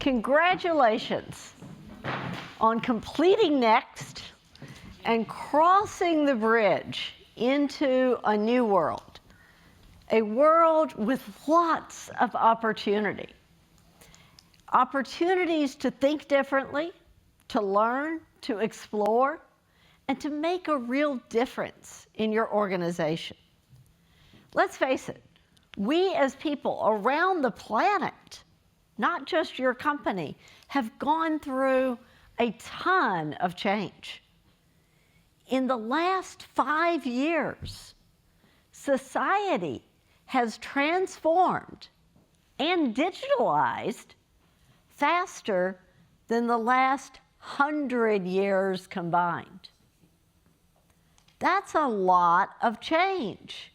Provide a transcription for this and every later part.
Congratulations on completing Next and crossing the bridge into a new world, a world with lots of opportunity. Opportunities to think differently, to learn, to explore, and to make a real difference in your organization. Let's face it, we as people around the planet, not just your company, have gone through a ton of change. In the last 5 years, society has transformed and digitalized faster than the last 100 years combined. That's a lot of change,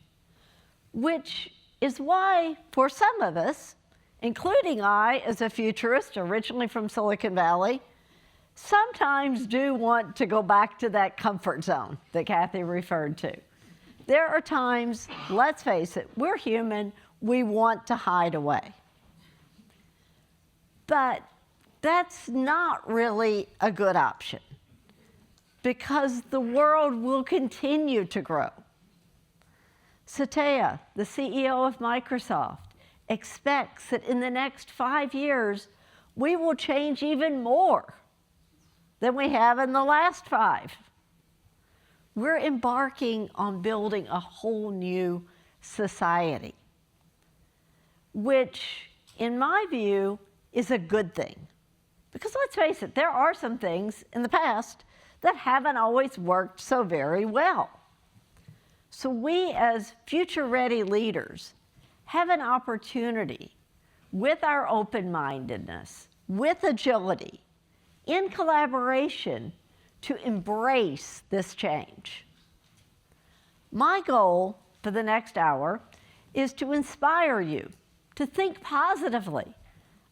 which is why, for some of us, including I as a futurist originally from Silicon Valley, sometimes do want to go back to that comfort zone that Kathy referred to. There are times, let's face it, we're human, we want to hide away. But that's not really a good option, because the world will continue to grow. Satya, the CEO of Microsoft, expects that in the next 5 years, we will change even more than we have in the last 5. We're embarking on building a whole new society, which, in my view, is a good thing. Because let's face it, there are some things in the past that haven't always worked so very well. So we, as future-ready leaders, have an opportunity, with our open-mindedness, with agility, in collaboration, to embrace this change. My goal for the next hour is to inspire you to think positively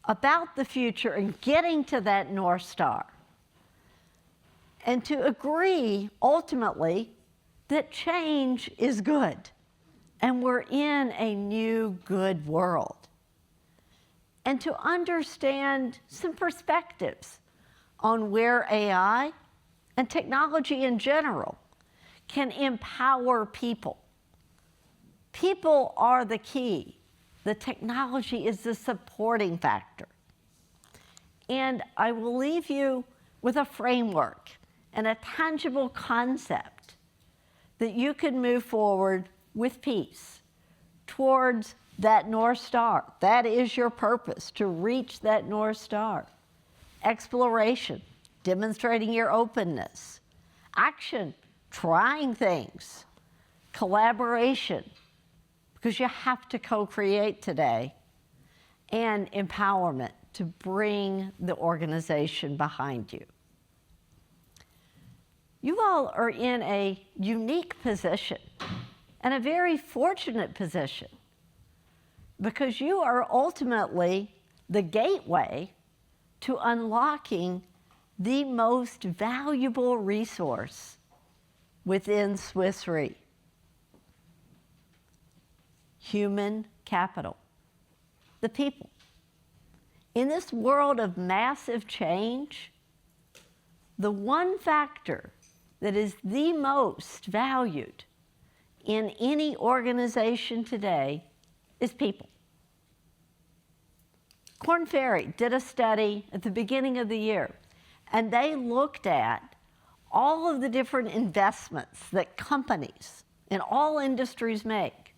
about the future and getting to that North Star, and to agree, ultimately, that change is good, and we're in a new good world, and to understand some perspectives on where AI and technology in general can empower people. People are the key. The technology is the supporting factor. And I will leave you with a framework and a tangible concept that you can move forward with peace towards that North Star. That is your purpose, to reach that North Star. Exploration, demonstrating your openness. Action, trying things. Collaboration, because you have to co-create today. And empowerment, to bring the organization behind you. You all are in a unique position, and a very fortunate position, because you are ultimately the gateway to unlocking the most valuable resource within Swiss Re: human capital, the people. In this world of massive change, the one factor that is the most valued in any organization today is people. Korn Ferry did a study at the beginning of the year, and they looked at all of the different investments that companies in all industries make,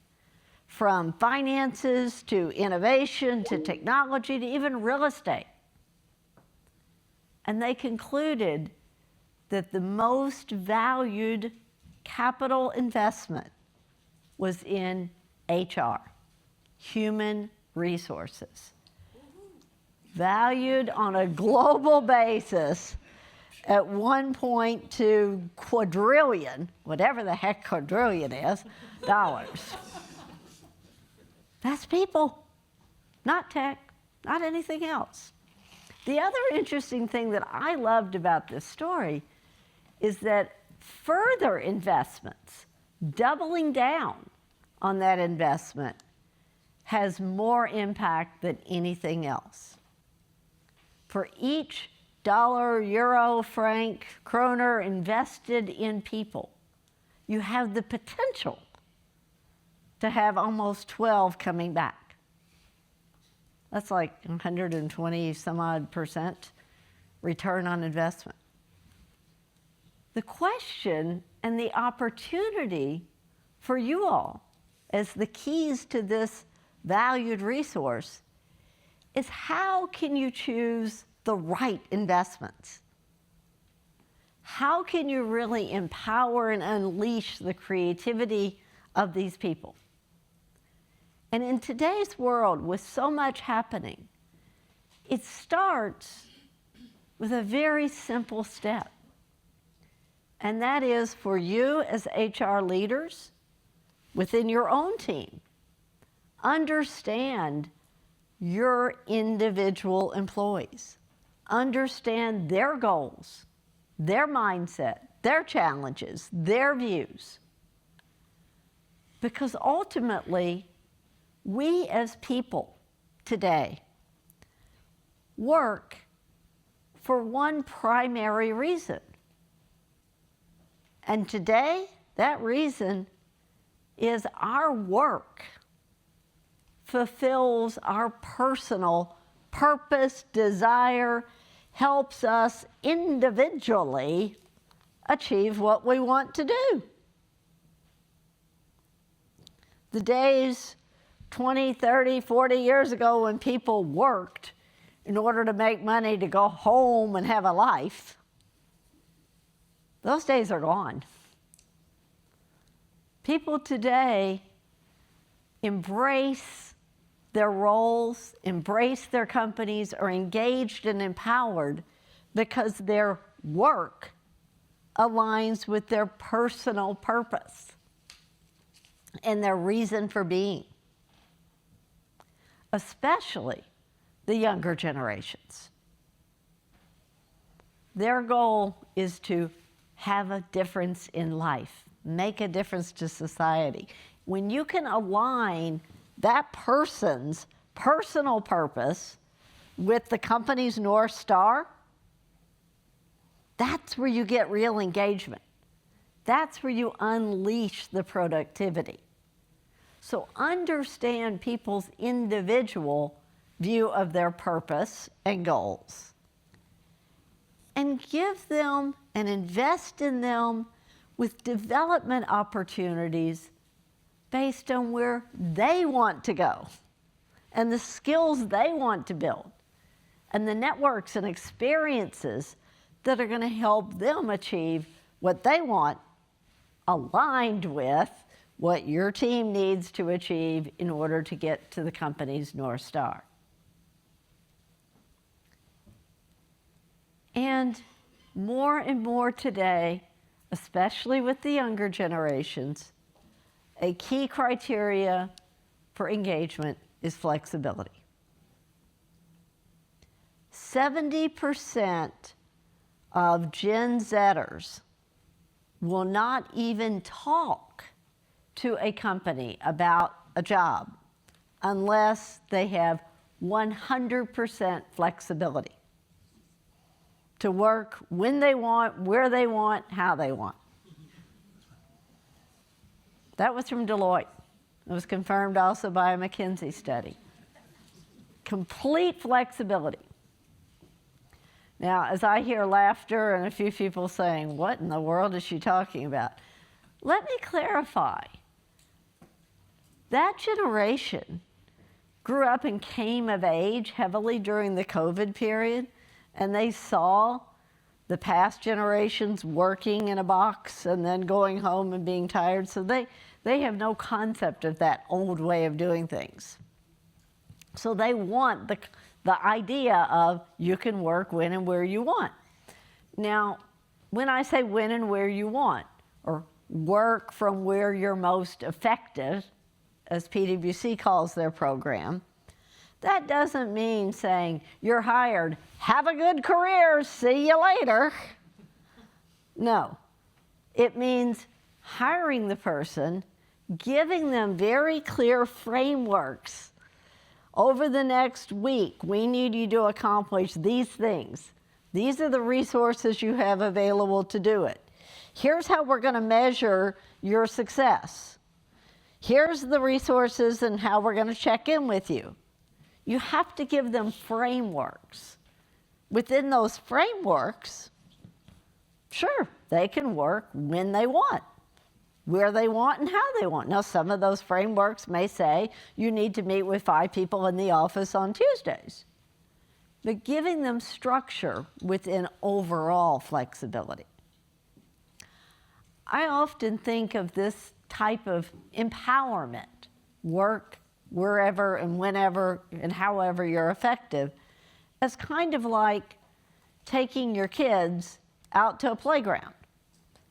from finances to innovation to technology to even real estate. And they concluded that the most valued capital investment was in HR, human resources. Valued on a global basis at 1.2 quadrillion, whatever the heck quadrillion is, dollars. That's people, not tech, not anything else. The other interesting thing that I loved about this story is that further investments, doubling down on that investment has more impact than anything else. For each dollar, euro, franc, kroner invested in people, you have the potential to have almost 12 coming back. That's like 120 some odd % return on investment. The question and the opportunity for you all as the keys to this valued resource is how can you choose the right investments? How can you really empower and unleash the creativity of these people? And in today's world, with so much happening, it starts with a very simple step. And that is for you as HR leaders within your own team, understand your individual employees. Understand their goals, their mindset, their challenges, their views. Because ultimately, we as people today work for one primary reason. And today, that reason is our work fulfills our personal purpose, desire, helps us individually achieve what we want to do. The days 20, 30, 40 years ago when people worked in order to make money to go home and have a life, those days are gone. People today embrace their roles, embrace their companies, are engaged and empowered because their work aligns with their personal purpose and their reason for being, especially the younger generations. Their goal is to have a difference in life, make a difference to society. When you can align that person's personal purpose with the company's North Star, that's where you get real engagement. That's where you unleash the productivity. So understand people's individual view of their purpose and goals, and give them and invest in them with development opportunities based on where they want to go and the skills they want to build and the networks and experiences that are going to help them achieve what they want, aligned with what your team needs to achieve in order to get to the company's North Star. And more today, especially with the younger generations, a key criteria for engagement is flexibility. 70% of Gen Zers will not even talk to a company about a job unless they have 100% flexibility to work when they want, where they want, how they want. That was from Deloitte. It was confirmed also by a McKinsey study. Complete flexibility. Now, as I hear laughter and a few people saying, what in the world is she talking about? Let me clarify. That generation grew up and came of age heavily during the COVID period, and they saw the past generations working in a box and then going home and being tired, so they have no concept of that old way of doing things. So they want the idea of you can work when and where you want. Now, when I say when and where you want, or work from where you're most effective, as PwC calls their program, that doesn't mean saying, you're hired, have a good career, see you later. No, it means hiring the person giving them very clear frameworks. Over the next week, we need you to accomplish these things. These are the resources you have available to do it. Here's how we're going to measure your success. Here's the resources and how we're going to check in with you. You have to give them frameworks. Within those frameworks, sure, they can work when they want, where they want, and how they want. Now, some of those frameworks may say you need to meet with 5 people in the office on Tuesdays. But giving them structure within overall flexibility. I often think of this type of empowerment, work wherever and whenever and however you're effective, as kind of like taking your kids out to a playground.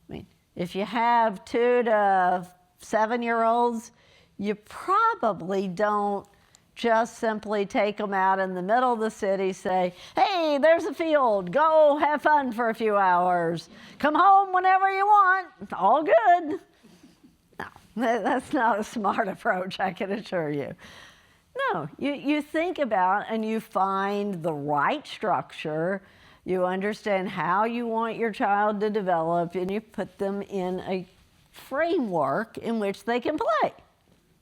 I mean, if you have 2 to 7-year-olds, you probably don't just simply take them out in the middle of the city, say, hey, there's a field, go have fun for a few hours. Come home whenever you want, all good. No, that's not a smart approach, I can assure you. No, you think about and you find the right structure, you understand how you want your child to develop, and you put them in a framework in which they can play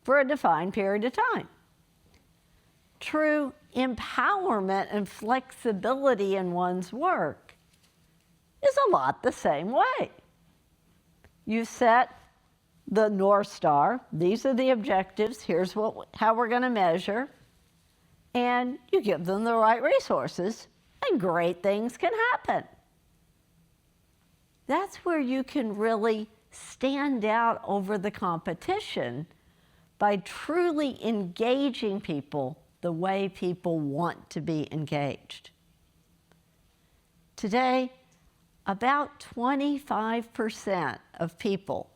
for a defined period of time. True empowerment and flexibility in one's work is a lot the same way. You set the North Star, these are the objectives, here's how we're going to measure, and you give them the right resources, and great things can happen. That's where you can really stand out over the competition by truly engaging people the way people want to be engaged. Today, about 25% of people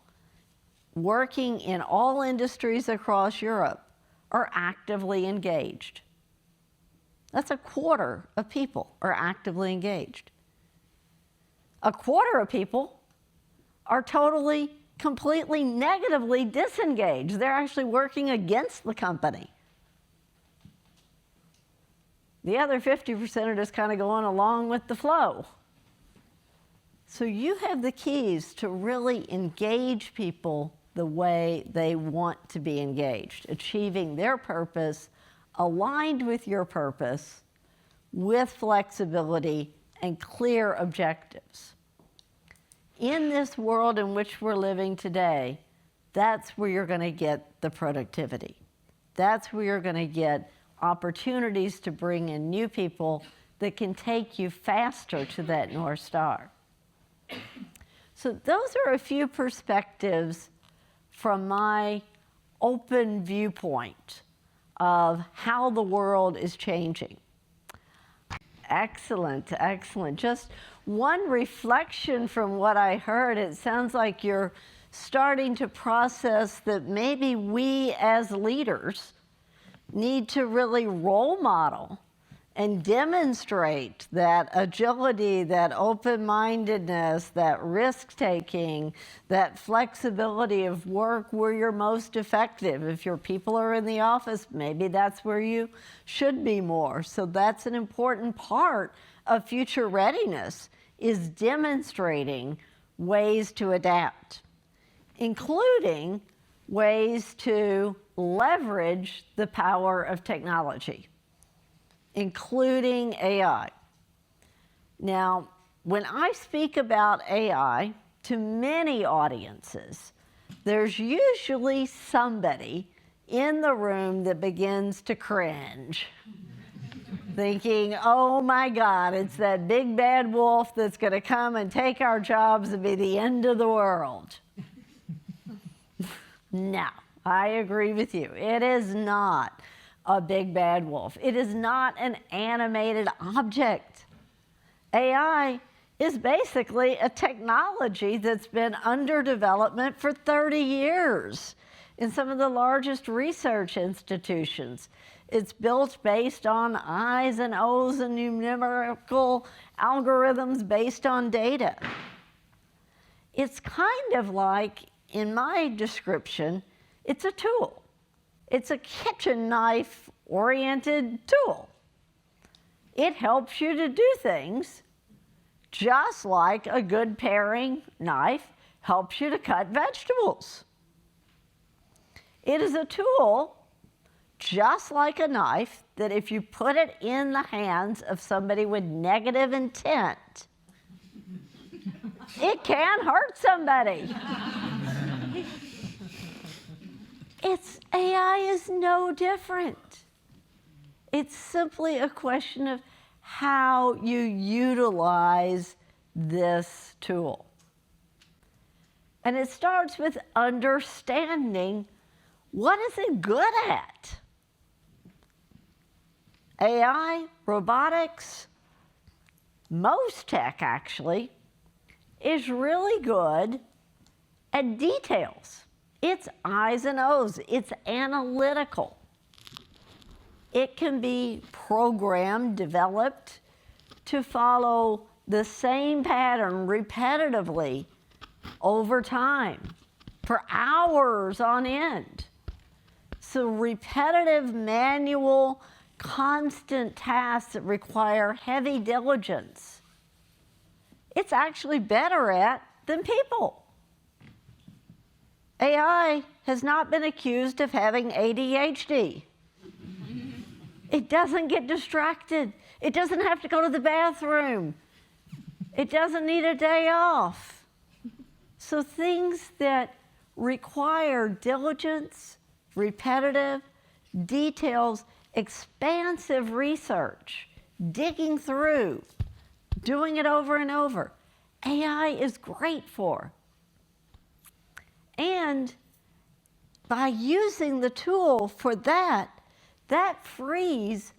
working in all industries across Europe are actively engaged. That's a quarter of people are actively engaged. A quarter of people are totally, completely negatively disengaged. They're actually working against the company. The other 50% are just kind of going along with the flow. So you have the keys to really engage people the way they want to be engaged, achieving their purpose, aligned with your purpose, with flexibility and clear objectives. In this world in which we're living today, that's where you're going to get the productivity. That's where you're going to get opportunities to bring in new people that can take you faster to that North Star. So those are a few perspectives from my open viewpoint of how the world is changing. Excellent, excellent. Just one reflection from what I heard, it sounds like you're starting to process that maybe we as leaders need to really role model and demonstrate that agility, that open-mindedness, that risk-taking, that flexibility of work where you're most effective. If your people are in the office, maybe that's where you should be more. So that's an important part of future readiness, is demonstrating ways to adapt, including ways to leverage the power of technology, including AI. Now, when I speak about AI to many audiences, there's usually somebody in the room that begins to cringe, thinking, oh my God, it's that big bad wolf that's going to come and take our jobs and be the end of the world. No, I agree with you. It is not a big bad wolf. It is not an animated object. AI is basically a technology that's been under development for 30 years in some of the largest research institutions. It's built based on I's and O's and numerical algorithms based on data. It's kind of like, in my description, It's a tool. It's a kitchen knife-oriented tool. It helps you to do things just like a good paring knife helps you to cut vegetables. It is a tool just like a knife that if you put it in the hands of somebody with negative intent, it can hurt somebody. AI is no different. It's simply a question of how you utilize this tool. And it starts with understanding what is it good at. AI, robotics, most tech actually, is really good at details. It's I's and O's. It's analytical. It can be programmed, developed to follow the same pattern repetitively over time for hours on end. So repetitive, manual, constant tasks that require heavy diligence, it's actually better at than people. AI has not been accused of having ADHD. It doesn't get distracted. It doesn't have to go to the bathroom. It doesn't need a day off. So things that require diligence, repetitive, details, expansive research, digging through, doing it over and over, AI is great for. And by using the tool for that, that frees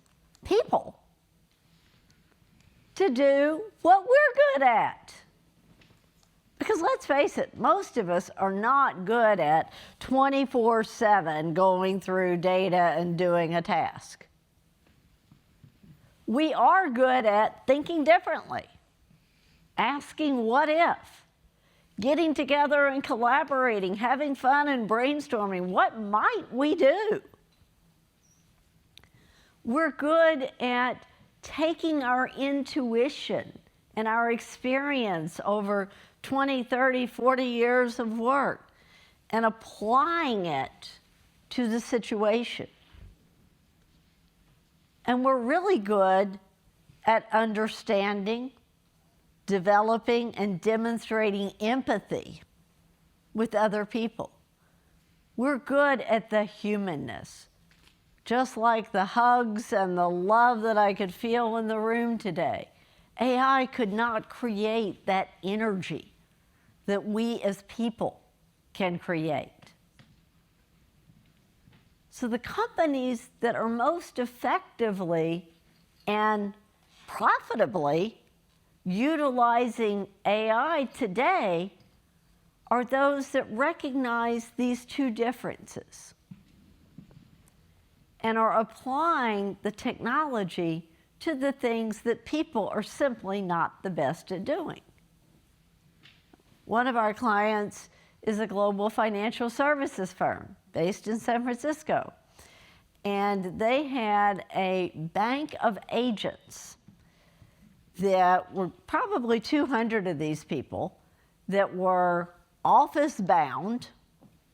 people to do what we're good at. Because let's face it, most of us are not good at 24/7 going through data and doing a task. We are good at thinking differently, asking what if, getting together and collaborating, having fun and brainstorming. What might we do? We're good at taking our intuition and our experience over 20, 30, 40 years of work and applying it to the situation. And we're really good at understanding, developing, and demonstrating empathy with other people. We're good at the humanness. Just like the hugs and the love that I could feel in the room today, AI could not create that energy that we as people can create. So the companies that are most effectively and profitably utilizing AI today are those that recognize these two differences and are applying the technology to the things that people are simply not the best at doing. One of our clients is a global financial services firm based in San Francisco. And they had a bank of agents that were probably 200 of these people that were office-bound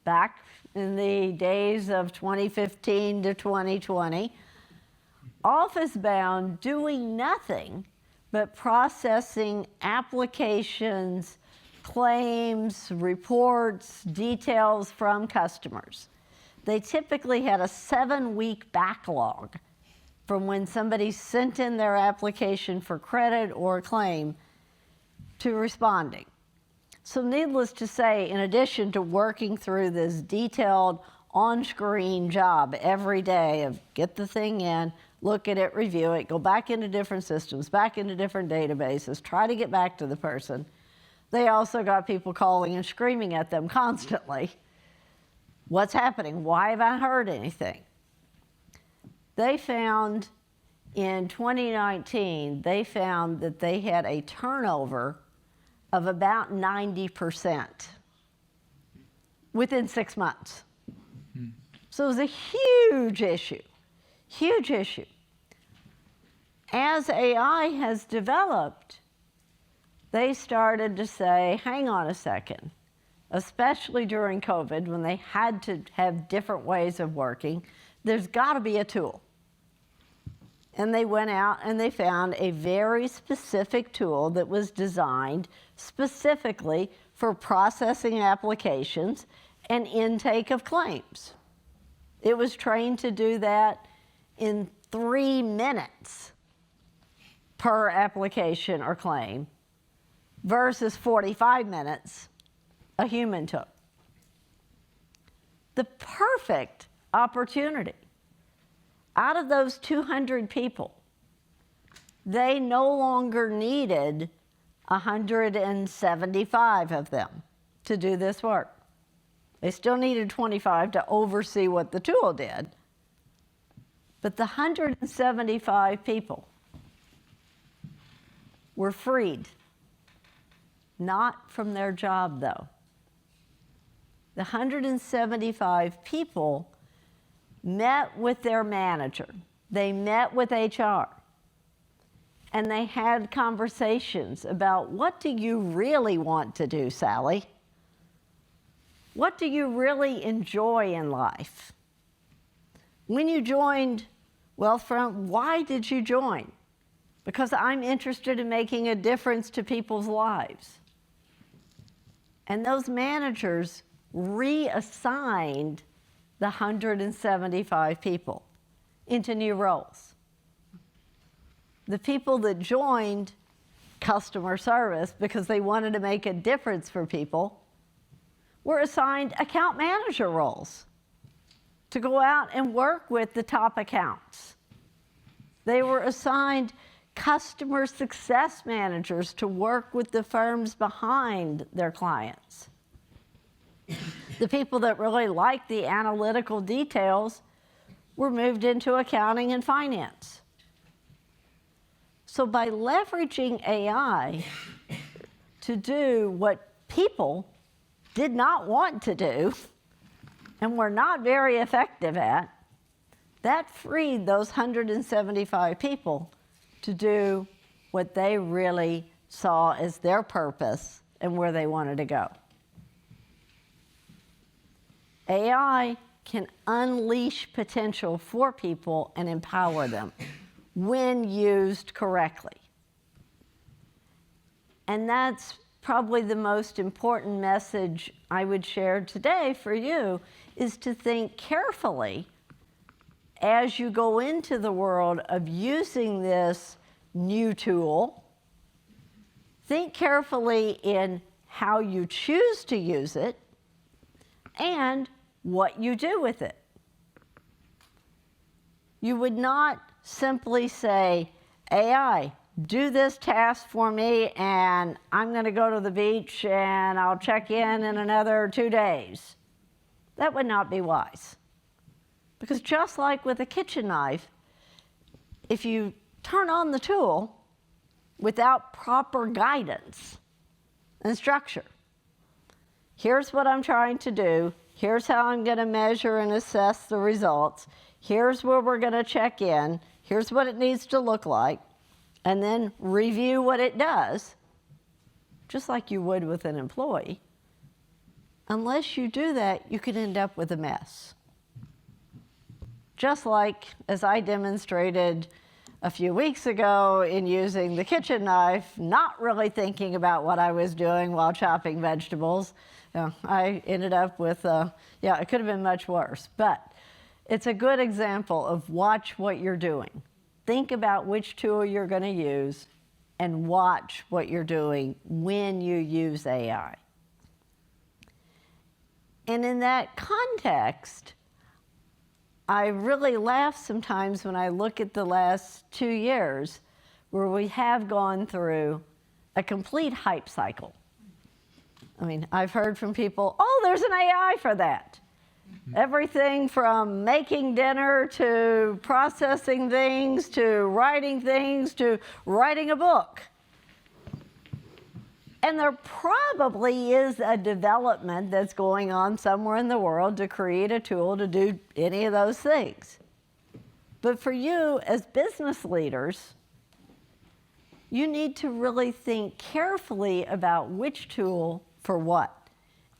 back in the days of 2015 to 2020, office-bound, doing nothing but processing applications, claims, reports, details from customers. They typically had a 7-week backlog from when somebody sent in their application for credit or claim to responding. So needless to say, in addition to working through this detailed on-screen job every day of get the thing in, look at it, review it, go back into different systems, back into different databases, try to get back to the person, they also got people calling and screaming at them constantly. What's happening? Why haven't I heard anything? They found in 2019, they found that they had a turnover of about 90% within 6 months. So it was a huge issue, huge issue. As AI has developed, they started to say, hang on a second, especially during COVID when they had to have different ways of working, there's got to be a tool. And they went out and they found a very specific tool that was designed specifically for processing applications and intake of claims. It was trained to do that in 3 minutes per application or claim versus 45 minutes a human took. The perfect opportunity. Out of those 200 people, they no longer needed 175 of them to do this work. They still needed 25 to oversee what the tool did. But the 175 people were freed. Not from their job, though. The 175 people met with their manager. They met with HR. And they had conversations about, what do you really want to do, Sally? What do you really enjoy in life? When you joined Wealthfront, why did you join? Because I'm interested in making a difference to people's lives. And those managers reassigned the 175 people into new roles. The people that joined customer service because they wanted to make a difference for people were assigned account manager roles to go out and work with the top accounts. They were assigned customer success managers to work with the firms behind their clients. The people that really liked the analytical details were moved into accounting and finance. So by leveraging AI to do what people did not want to do and were not very effective at, that freed those 175 people to do what they really saw as their purpose and where they wanted to go. AI can unleash potential for people and empower them when used correctly. And that's probably the most important message I would share today for you, is to think carefully as you go into the world of using this new tool. Think carefully in how you choose to use it and what you do with it. You would not simply say, AI, do this task for me, and I'm going to go to the beach and I'll check in another 2 days. That would not be wise. Because just like with a kitchen knife, if you turn on the tool without proper guidance and structure, here's what I'm trying to do, here's how I'm going to measure and assess the results, here's where we're going to check in, here's what it needs to look like, and then review what it does, just like you would with an employee. Unless you do that, you could end up with a mess. Just like, as I demonstrated a few weeks ago in using the kitchen knife, not really thinking about what I was doing while chopping vegetables, I ended up with, it could have been much worse. But it's a good example of watch what you're doing. Think about which tool you're going to use and watch what you're doing when you use AI. And in that context, I really laugh sometimes when I look at the last 2 years where we have gone through a complete hype cycle. I mean, I've heard from people, oh, there's an AI for that. Everything from making dinner to processing things to writing a book. And there probably is a development that's going on somewhere in the world to create a tool to do any of those things. But for you as business leaders, you need to really think carefully about which tool for what,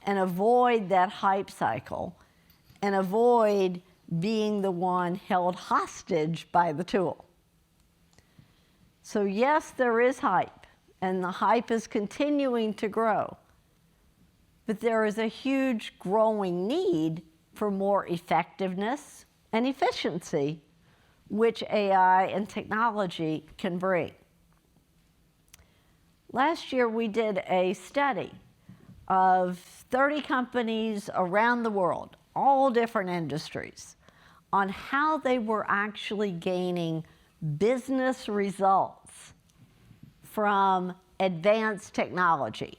and avoid that hype cycle, and avoid being the one held hostage by the tool. So yes, there is hype, and the hype is continuing to grow. But there is a huge growing need for more effectiveness and efficiency, which AI and technology can bring. Last year, we did a study of 30 companies around the world, all different industries, on how they were actually gaining business results from advanced technology,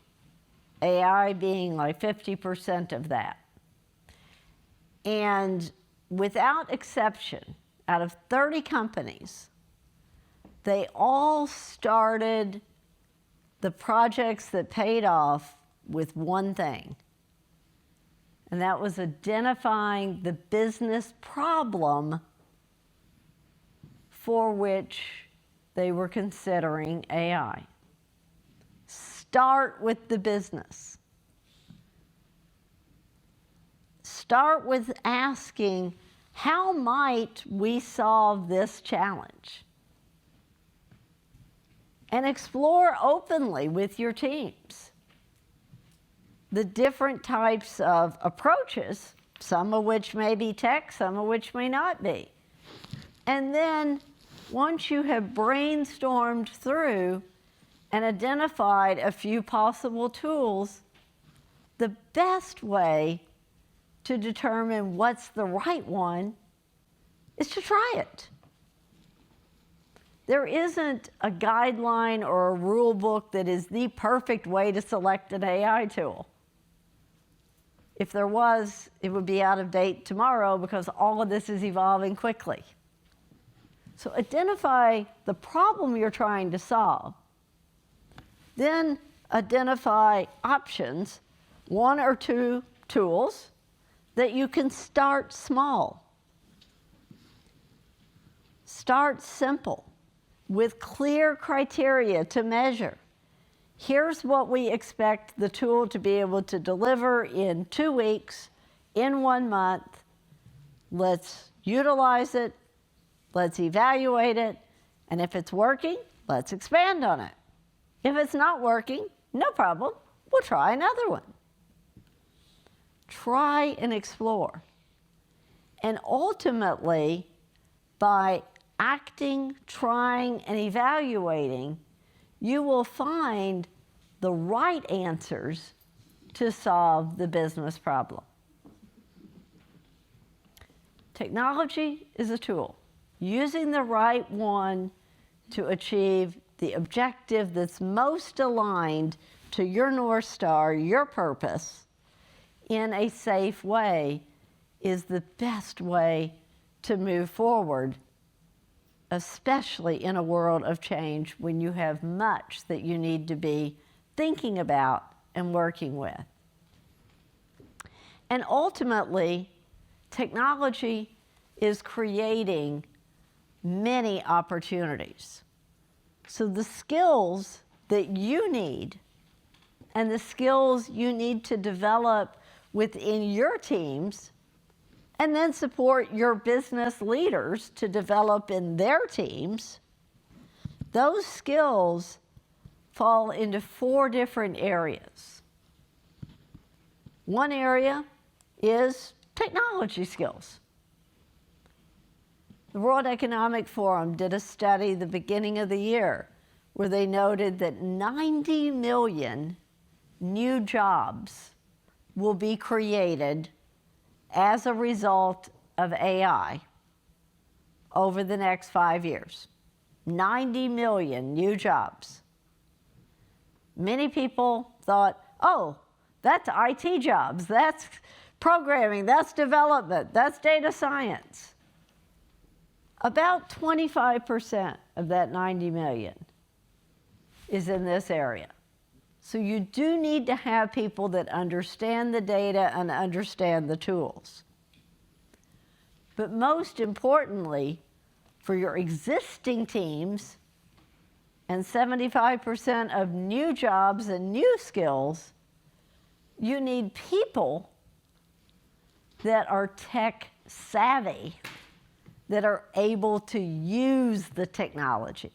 AI being like 50% of that. And without exception, out of 30 companies, they all started the projects that paid off with one thing, and that was identifying the business problem for which they were considering AI. Start with the business. Start with asking, how might we solve this challenge? And explore openly with your teams the different types of approaches, some of which may be tech, some of which may not be. And then once you have brainstormed through and identified a few possible tools, the best way to determine what's the right one is to try it. There isn't a guideline or a rule book that is the perfect way to select an AI tool. If there was, it would be out of date tomorrow because all of this is evolving quickly. So identify the problem you're trying to solve. Then identify options, one or two tools that you can start small. Start simple with clear criteria to measure. Here's what we expect the tool to be able to deliver in 2 weeks, in 1 month. Let's utilize it, let's evaluate it, and if it's working, let's expand on it. If it's not working, no problem, we'll try another one. Try and explore. And ultimately, by acting, trying, and evaluating, you will find the right answers to solve the business problem. Technology is a tool. Using the right one to achieve the objective that's most aligned to your North Star, your purpose, in a safe way is the best way to move forward, especially in a world of change when you have much that you need to be thinking about and working with. And ultimately, technology is creating many opportunities. So the skills that you need and the skills you need to develop within your teams, and then support your business leaders to develop in their teams, those skills fall into 4 different areas. One area is technology skills. The World Economic Forum did a study the beginning of the year where they noted that 90 million new jobs will be created as a result of AI over the next 5 years. 90 million new jobs. Many people thought, oh, that's IT jobs, that's programming, that's development, that's data science. About 25% of that 90 million is in this area. So you do need to have people that understand the data and understand the tools. But most importantly, for your existing teams and 75% of new jobs and new skills, you need people that are tech savvy, that are able to use the technology.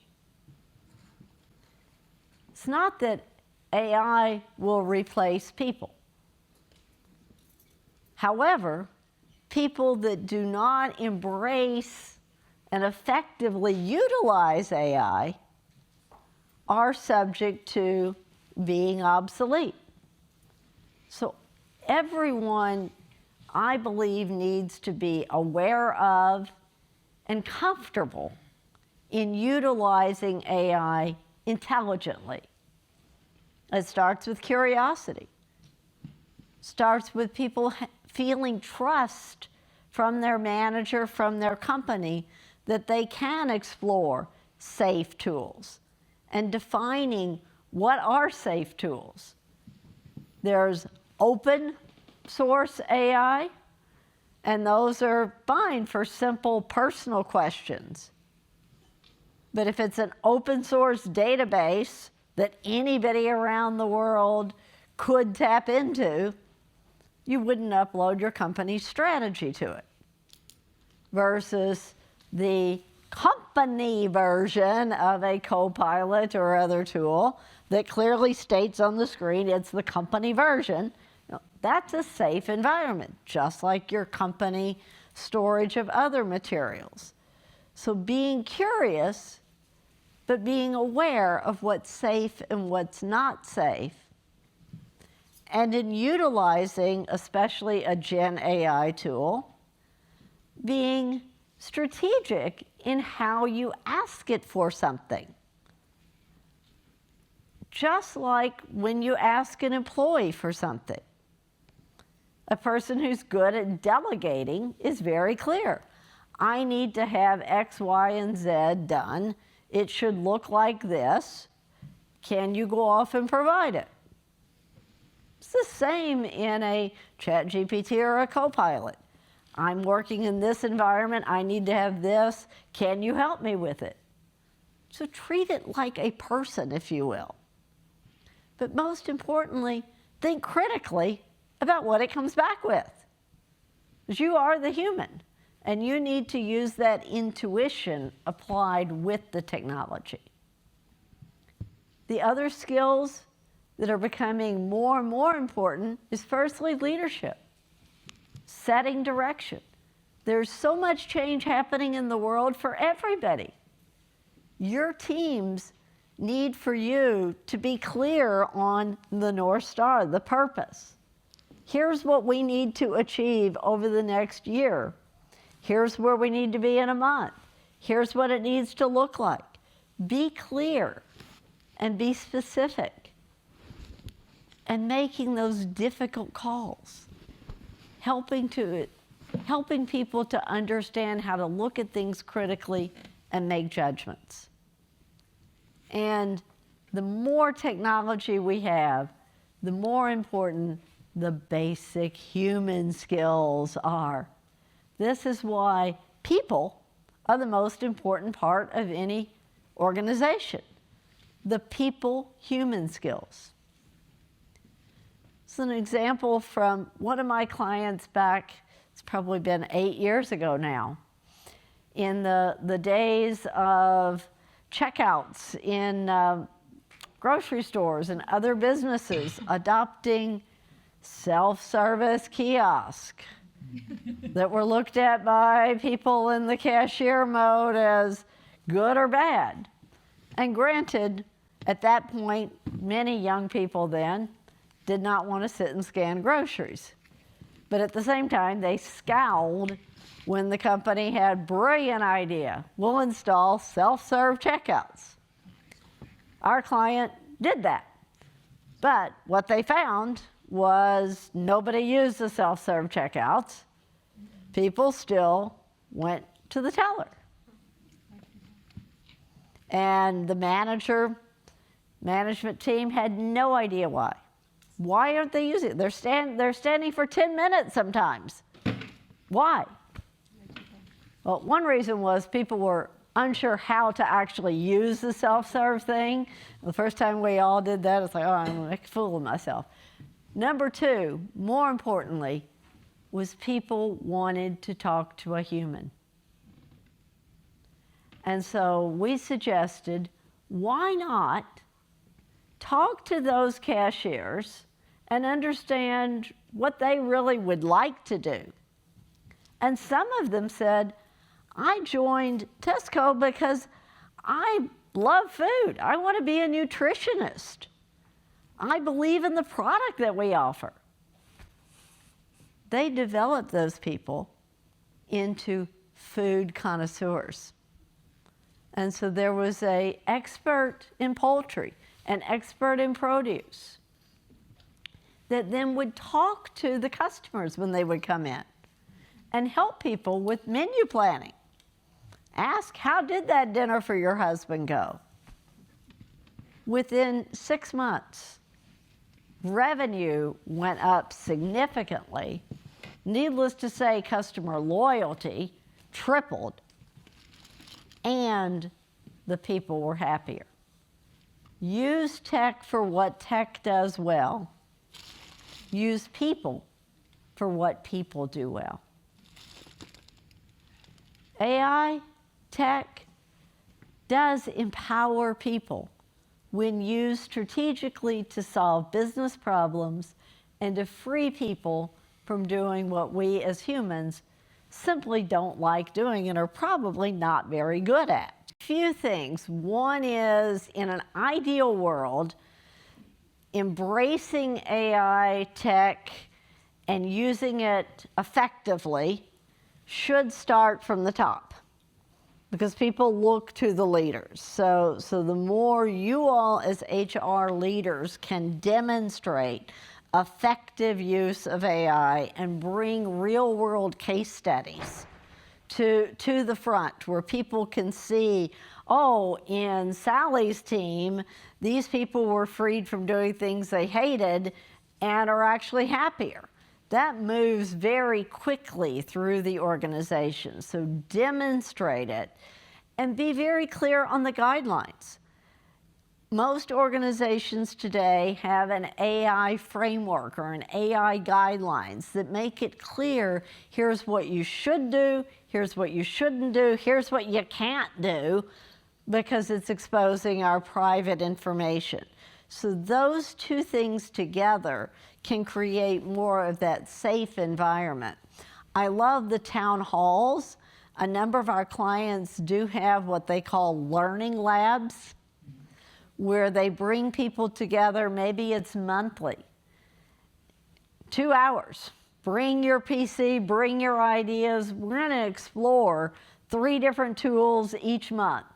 It's not that AI will replace people. However, people that do not embrace and effectively utilize AI are subject to being obsolete. So everyone, I believe, needs to be aware of and comfortable in utilizing AI intelligently. It starts with curiosity. Starts with people feeling trust from their manager, from their company, that they can explore safe tools and defining what are safe tools. There's open source AI, and those are fine for simple personal questions. But if it's an open source database that anybody around the world could tap into, you wouldn't upload your company's strategy to it. Versus the company version of a Copilot or other tool that clearly states on the screen it's the company version. That's a safe environment, just like your company storage of other materials. So being curious, but being aware of what's safe and what's not safe, and in utilizing, especially a Gen AI tool, being strategic in how you ask it for something. Just like when you ask an employee for something. A person who's good at delegating is very clear. I need to have X, Y, and Z done. It should look like this. Can you go off and provide it? It's the same in a ChatGPT or a Copilot. I'm working in this environment. I need to have this. Can you help me with it? So treat it like a person, if you will. But most importantly, think critically about what it comes back with. Because you are the human, and you need to use that intuition applied with the technology. The other skills that are becoming more and more important is firstly leadership, setting direction. There's so much change happening in the world for everybody. Your teams need for you to be clear on the North Star, the purpose. Here's what we need to achieve over the next year. Here's where we need to be in a month. Here's what it needs to look like. Be clear and be specific. And making those difficult calls. Helping people to understand how to look at things critically and make judgments. And the more technology we have, the more important the basic human skills are. This is why people are the most important part of any organization. The people-human skills. It's an example from one of my clients back, it's probably been 8 years ago now, in the days of checkouts in grocery stores and other businesses adopting self-service kiosk that were looked at by people in the cashier mode as good or bad. And granted, at that point, many young people then did not want to sit and scan groceries. But at the same time, they scowled when the company had brilliant idea. We'll install self-serve checkouts. Our client did that. But what they found was nobody used the self-serve checkouts. People still went to the teller. And the manager Management team had no idea why. Why aren't they using it? They're standing for 10 minutes sometimes. Why? Well, one reason was people were unsure how to actually use the self-serve thing. The first time we all did that, it's like, oh, I'm gonna make a fool of myself. Number two, more importantly, was people wanted to talk to a human. And so we suggested, why not talk to those cashiers and understand what they really would like to do? And some of them said, I joined Tesco because I love food. I want to be a nutritionist. I believe in the product that we offer. They developed those people into food connoisseurs. And so there was an expert in poultry, an expert in produce, that then would talk to the customers when they would come in and help people with menu planning. Ask, how did that dinner for your husband go? Within 6 months, revenue went up significantly. Needless to say, customer loyalty tripled, and the people were happier. Use tech for what tech does well. Use people for what people do well. AI, tech, does empower people when used strategically to solve business problems and to free people from doing what we as humans simply don't like doing and are probably not very good at. Few things. One is, in an ideal world, embracing AI tech and using it effectively should start from the top, because people look to the leaders. So the more you all as HR leaders can demonstrate effective use of AI and bring real-world case studies to the front, where people can see, oh, in Sally's team, these people were freed from doing things they hated and are actually happier. That moves very quickly through the organization. So demonstrate it and be very clear on the guidelines. Most organizations today have an AI framework or an AI guidelines that make it clear, here's what you should do, here's what you shouldn't do, here's what you can't do, because it's exposing our private information. So those two things together can create more of that safe environment. I love the town halls. A number of our clients do have what they call learning labs, where they bring people together. Maybe it's monthly. 2 hours. Bring your PC, bring your ideas. We're going to explore 3 different tools each month.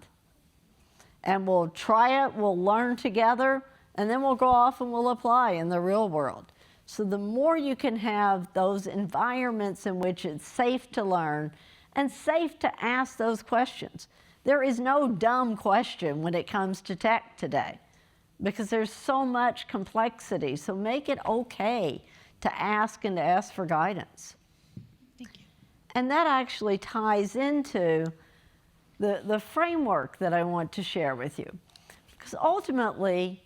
And we'll try it, we'll learn together, and then we'll go off and we'll apply in the real world. So the more you can have those environments in which it's safe to learn and safe to ask those questions. There is no dumb question when it comes to tech today, because there's so much complexity. So make it okay to ask and to ask for guidance. Thank you. And that actually ties into the framework that I want to share with you. Because ultimately,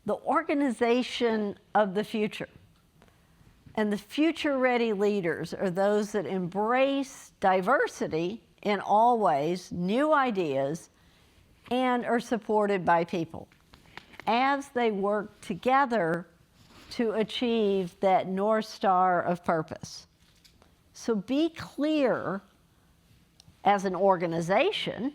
the organization of the future and the future-ready leaders are those that embrace diversity in all ways, new ideas, and are supported by people as they work together to achieve that North Star of purpose. So be clear as an organization,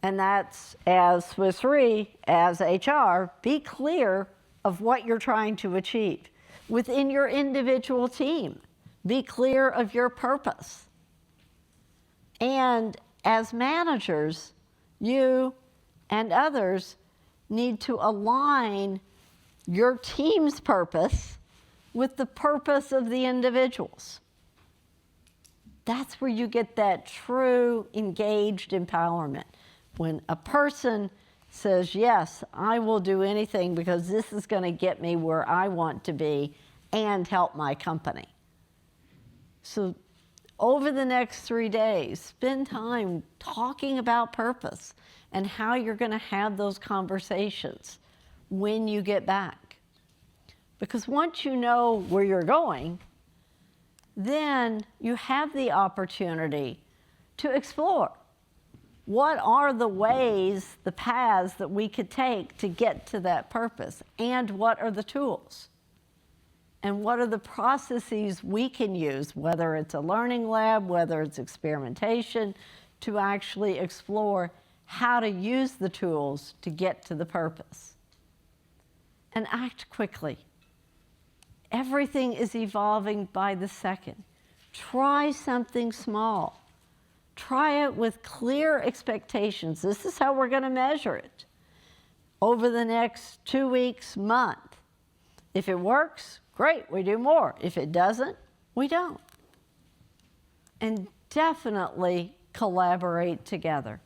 and that's as Swiss Re, as HR, be clear of what you're trying to achieve. Within your individual team, be clear of your purpose. And as managers, you and others need to align your team's purpose with the purpose of the individuals. That's where you get that true engaged empowerment. When a person says, yes, I will do anything because this is going to get me where I want to be and help my company. So over the next 3 days, spend time talking about purpose and how you're going to have those conversations when you get back. Because once you know where you're going, then you have the opportunity to explore. What are the ways, the paths that we could take to get to that purpose? And what are the tools? And what are the processes we can use, whether it's a learning lab, whether it's experimentation, to actually explore how to use the tools to get to the purpose? And act quickly. Everything is evolving by the second. Try something small. Try it with clear expectations. This is how we're going to measure it over the next 2 weeks, month. If it works, great, we do more. If it doesn't, we don't. And definitely collaborate together.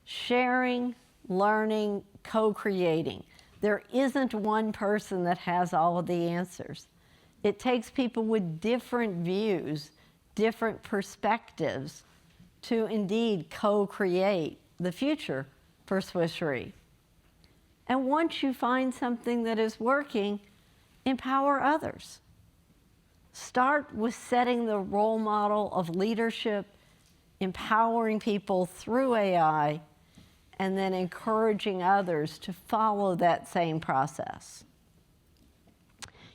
Sharing, learning, co-creating. There isn't one person that has all of the answers. It takes people with different views, different perspectives to indeed co-create the future for Swiss Re. And once you find something that is working, empower others. Start with setting the role model of leadership, empowering people through AI, and then encouraging others to follow that same process.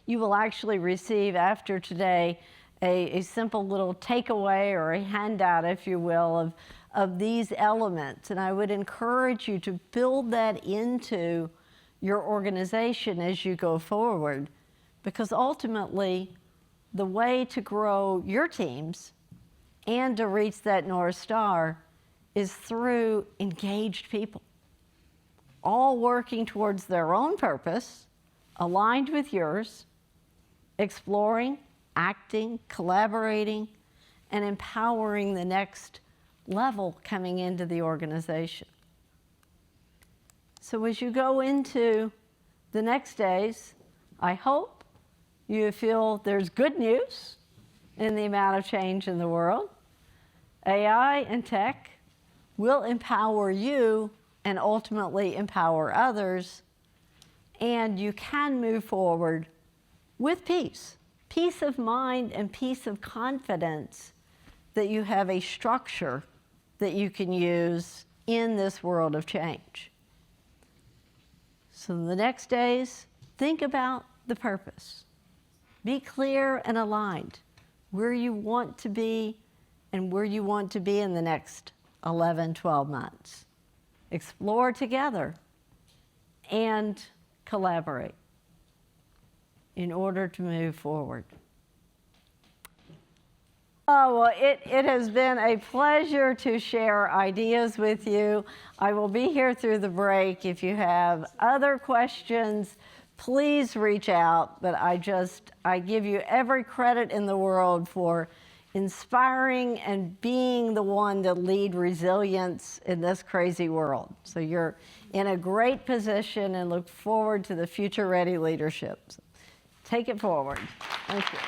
You will actually receive after today a simple little takeaway or a handout, if you will, of these elements. And I would encourage you to build that into your organization as you go forward, because ultimately, the way to grow your teams and to reach that North Star is through engaged people, all working towards their own purpose, aligned with yours, exploring, acting, collaborating, and empowering the next level coming into the organization. So as you go into the next days, I hope you feel there's good news in the amount of change in the world. AI and tech will empower you and ultimately empower others, and you can move forward with peace. Peace of mind and peace of confidence that you have a structure that you can use in this world of change. So the next days, think about the purpose. Be clear and aligned where you want to be and where you want to be in the next 11, 12 months. Explore together and collaborate in order to move forward. Oh, well, it has been a pleasure to share ideas with you. I will be here through the break. If you have other questions, please reach out. But I give you every credit in the world for inspiring and being the one to lead resilience in this crazy world. So you're in a great position and look forward to the future-ready leadership. So take it forward. Thank you.